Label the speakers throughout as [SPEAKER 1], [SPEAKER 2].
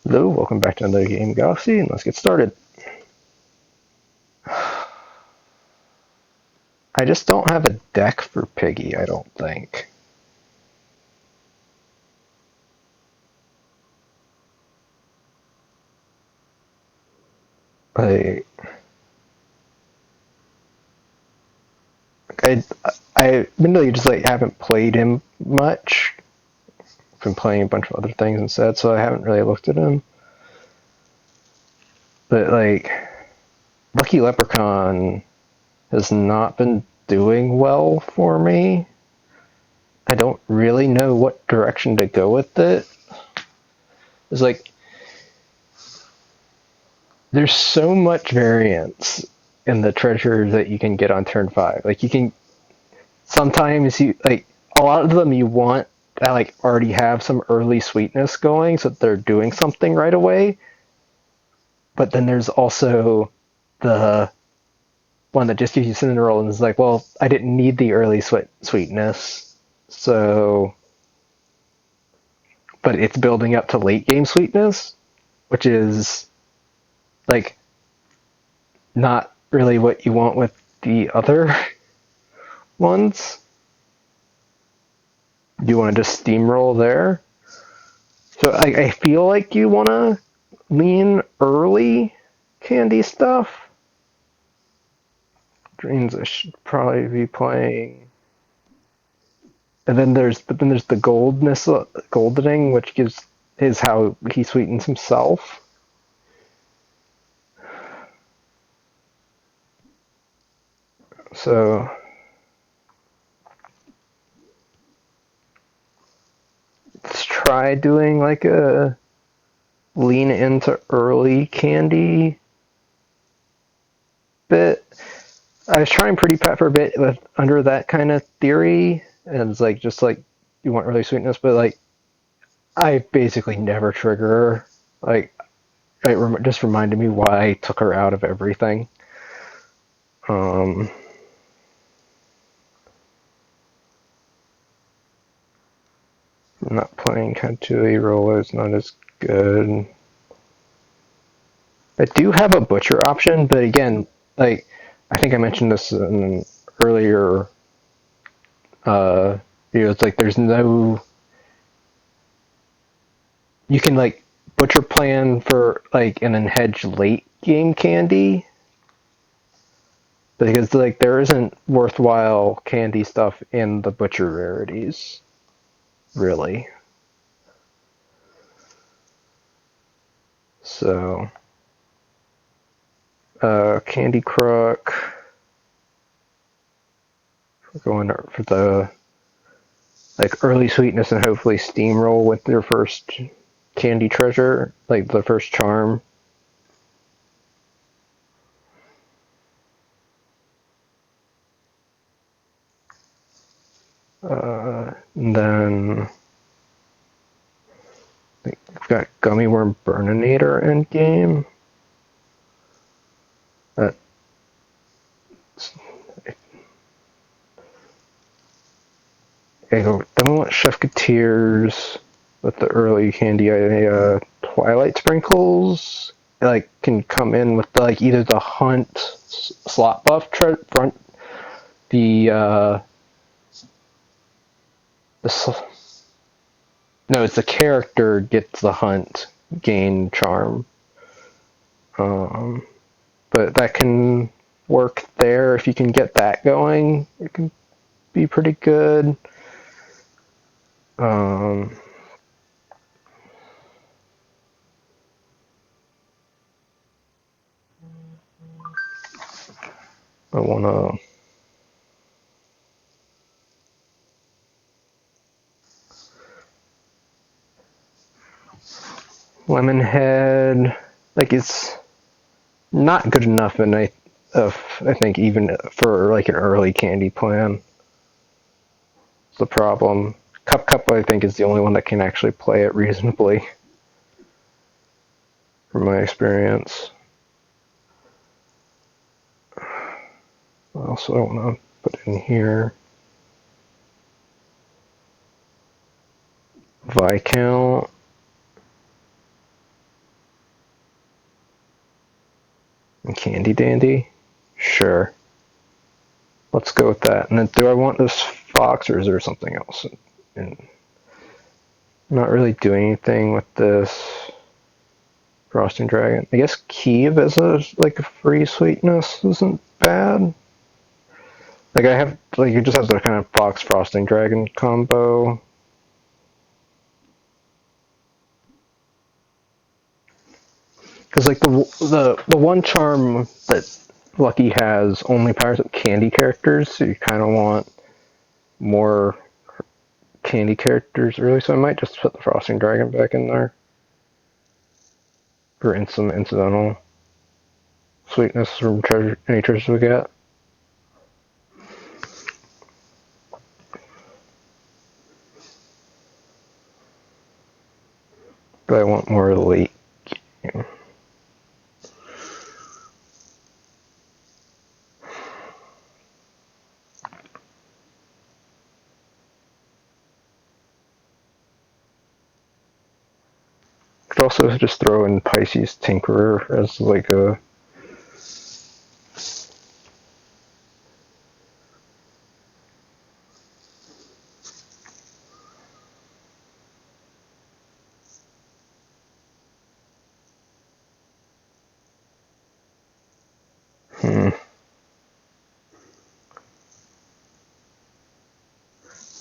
[SPEAKER 1] Hello, welcome back to another Game Galaxy, and let's get started. I just don't have a deck for Piggy, I don't think. Like, I, I admittedly just haven't played him much. I've been playing a bunch of other things instead, so I haven't really looked at him. But Lucky Leprechaun has not been doing well for me. I don't really know what direction to go with it. It's there's so much variance in the treasures that you can get on turn 5. You can sometimes a lot of them you want that already have some early sweetness going so that they're doing something right away. But then there's also the one that just gives you cinnamon roll and is like, well, I didn't need the early sweetness, so but it's building up to late game sweetness, which is like not really what you want with the other ones. You want to just steamroll there. So I feel like you want to lean early candy stuff. Dreams I should probably be playing. And then there's the goldening, which is how he sweetens himself. So let's try doing a lean into early candy bit. I was trying Pretty Pet for a bit under that kind of theory, and it's just you want early sweetness, but I basically never trigger her. It just reminded me why I took her out of everything. I'm not playing Katui Roller, it's not as good. I do have a Butcher option, but again, I think I mentioned this in an earlier video. It's there's no. You can Butcher plan for and then hedge late game candy, because there isn't worthwhile candy stuff in the Butcher rarities, really. So, Candy Crook. We're going for the early sweetness and hopefully steamroll with their first candy treasure, the first charm. And then we've got Gummy Worm Burninator end game. That then we want Chefketeers with the early candy. Twilight Sprinkles can come in with either the hunt slot buff front, the no, it's the character gets the hunt gain charm. But that can work there if you can get that going. It can be pretty good. I want to. Lemonhead, it's not good enough, and I think even for an early candy plan, it's the problem. Cup, I think, is the only one that can actually play it reasonably, from my experience. What else do I want to put in here? Viscount. Candy Dandy? Sure. Let's go with that. And then do I want this fox or is there something else? And I'm not really doing anything with this Frosting Dragon. I guess Kiev as a free sweetness isn't bad. Like I have you just have the kind of fox Frosting Dragon combo. Because the one charm that Lucky has only powers up candy characters, so you kind of want more candy characters early. So I might just put the Frosting Dragon back in there for some incidental sweetness from any treasures we get. But I want more late game. Could also just throw in Pisces Tinkerer as like a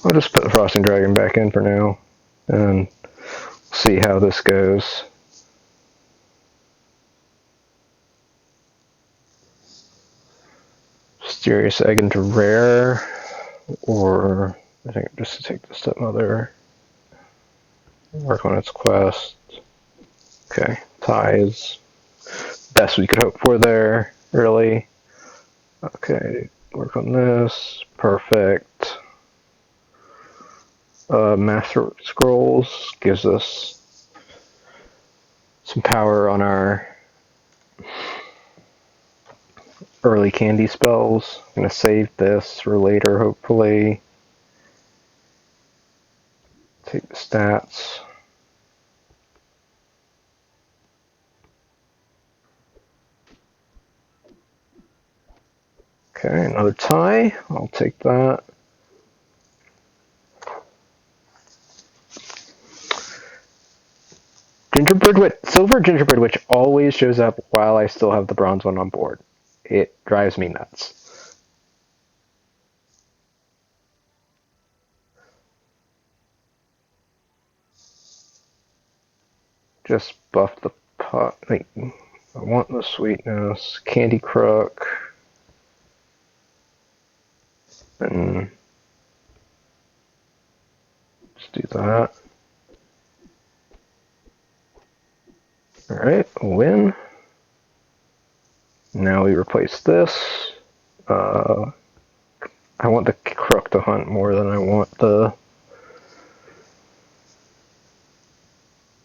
[SPEAKER 1] I'll just put the Frosting Dragon back in for now and see how this goes. Mysterious Egg into Rare, or I think just to take the Stepmother, work on its quest. Okay, ties. Best we could hope for there, really. Okay, work on this. Perfect. Master Scrolls gives us some power on our early candy spells. I'm going to save this for later, hopefully. Take the stats. Okay, another tie. I'll take that. Silver Gingerbread Witch always shows up while I still have the bronze one on board. It drives me nuts. Just buff the pot. I want the sweetness. Candy Crook. And let's do that. Alright, win. Now we replace this. I want the Crook to hunt more than I want the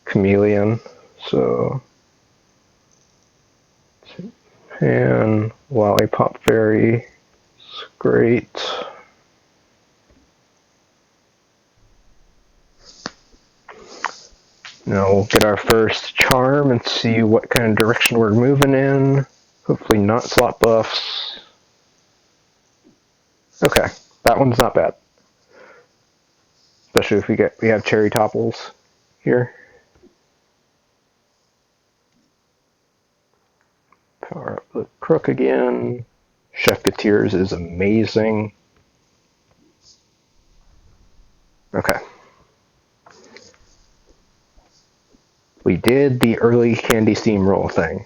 [SPEAKER 1] Chameleon. So, and Lollipop Fairy is great. Now we'll get our first charm and see what kind of direction we're moving in. Hopefully not slot buffs. Okay, that one's not bad. Especially if we have cherry topples here. Power up the Crook again. Chefketeers is amazing. Okay. We did the early candy steamroll thing.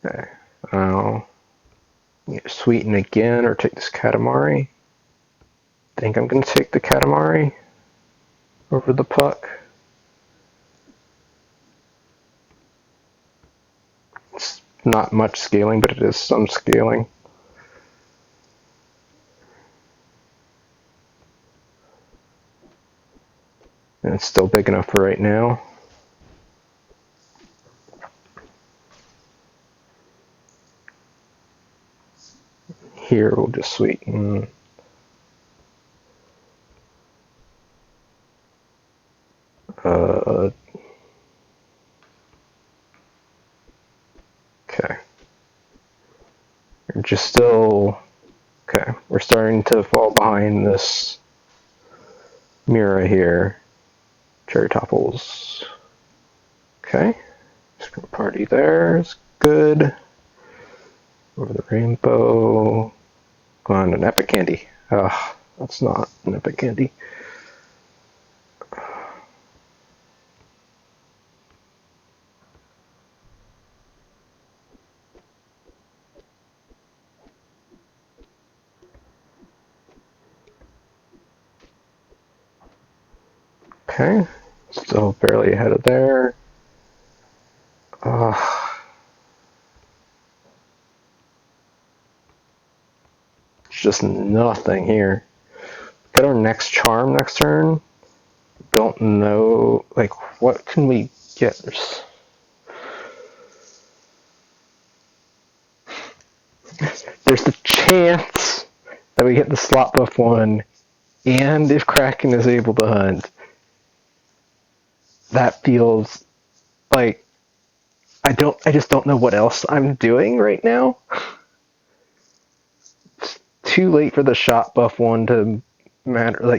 [SPEAKER 1] Okay. I'll sweeten again or take this Katamari. I think I'm going to take the Katamari over the puck. It's not much scaling, but it is some scaling. And it's still big enough for right now. Here we'll just sweeten. which is still... Okay, we're starting to fall behind this Mira here. Cherry topples. Okay. Scream party there is good. Over the rainbow. Go on, an epic candy. Ugh, that's not an epic candy. Okay, still barely ahead of there. It's just nothing here. Get our next charm next turn. Don't know, like, what can we get? There's the chance that we get the slot buff one, and if Kraken is able to hunt, that feels like I just don't know what else I'm doing right now. It's too late for the shot buff one to matter. I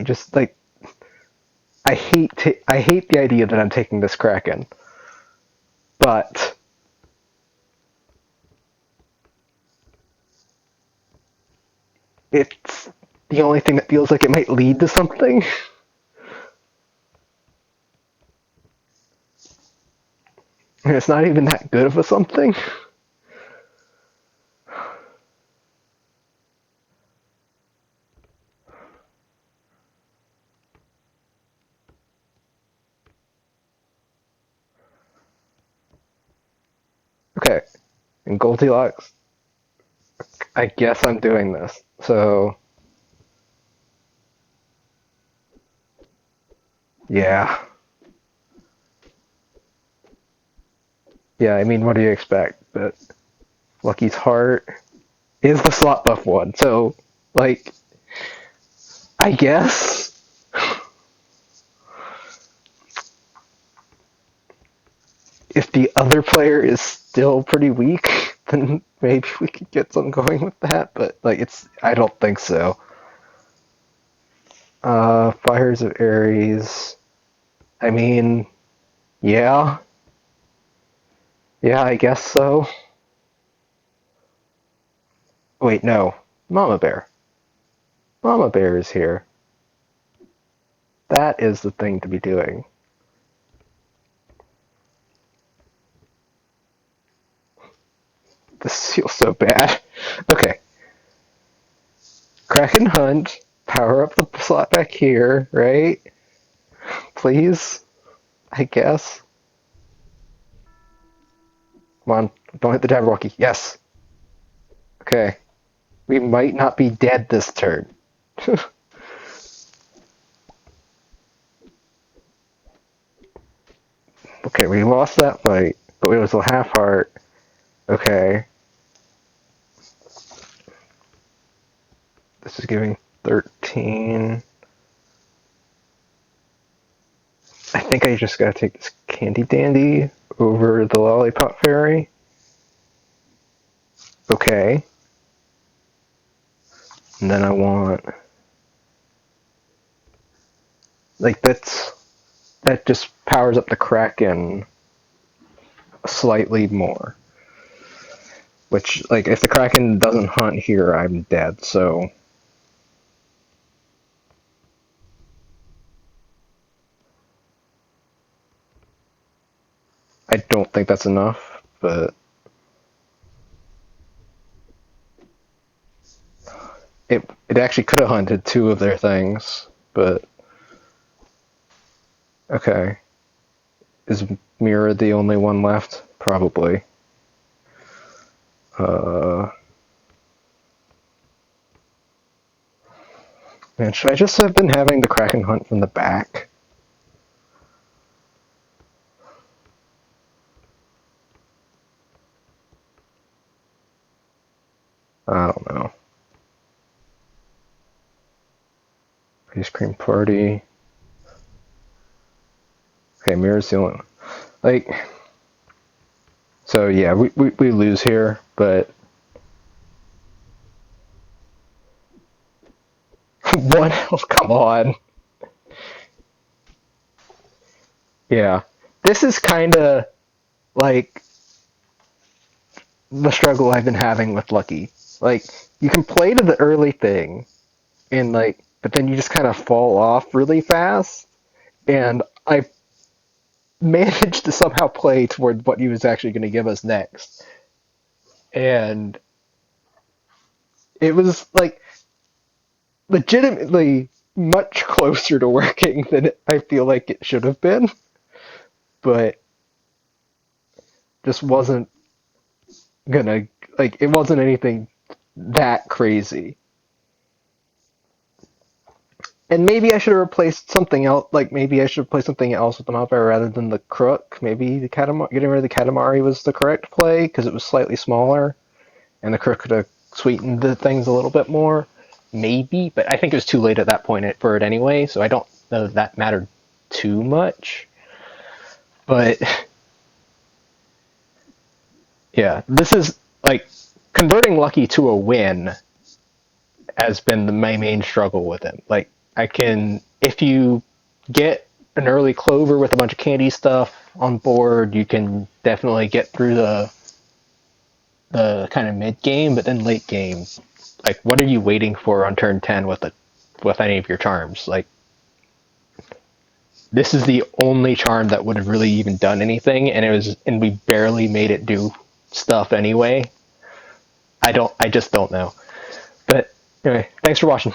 [SPEAKER 1] hate the idea that I'm taking this Kraken, but it's the only thing that feels like it might lead to something. And it's not even that good of a something. Okay, and Goldilocks, I guess I'm doing this. So, yeah. Yeah, I mean, what do you expect? But Lucky's Heart is the slot buff one, so, like, I guess. If the other player is still pretty weak, then maybe we could get some going with that, but, like, I don't think so. Fires of Ares. I mean, yeah. Yeah, I guess so. Wait, no. Mama Bear. Mama Bear is here. That is the thing to be doing. This feels so bad. Okay. Kraken Hunt. Power up the slot back here, right? Please? I guess. Come on. Don't hit the Jabberwocky. Yes. Okay. We might not be dead this turn. Okay, we lost that fight, but it was a half heart. Okay. This is giving 13. I think I just gotta take this Candy Dandy over the Lollipop Fairy. Okay. And then I want... Like, that just powers up the Kraken slightly more. Which, like, if the Kraken doesn't hunt here, I'm dead, so... I don't think that's enough, but... It actually could have hunted two of their things, but... Okay. Is Mira the only one left? Probably. Man, should I just have been having the Kraken hunt from the back? I don't know. Ice cream party. Okay, Mira's the only one. Like, so yeah, we lose here, but One, oh, come on. Yeah. This is kind of like the struggle I've been having with Lucky. Like, you can play to the early thing, and like, but then you just kind of fall off really fast. And I managed to somehow play toward what he was actually going to give us next. And it was like legitimately much closer to working than I feel like it should have been, but just wasn't gonna, like, it wasn't anything that crazy. And maybe I should have replaced something else. Like maybe I should replace something else with the modifier rather than the crook. Maybe the getting rid of the Katamari was the correct play because it was slightly smaller, and the crook could have sweetened the things a little bit more. Maybe, but I think it was too late at that point for it anyway. So I don't know if that mattered too much. But yeah, this is like converting Lucky to a win has been my main struggle with him. Like I can, if you get an early clover with a bunch of candy stuff on board, you can definitely get through the kind of mid game, but then late game, like what are you waiting for on turn 10 with any of your charms? Like this is the only charm that would have really even done anything, and we barely made it do stuff anyway. I just don't know. But anyway, thanks for watching.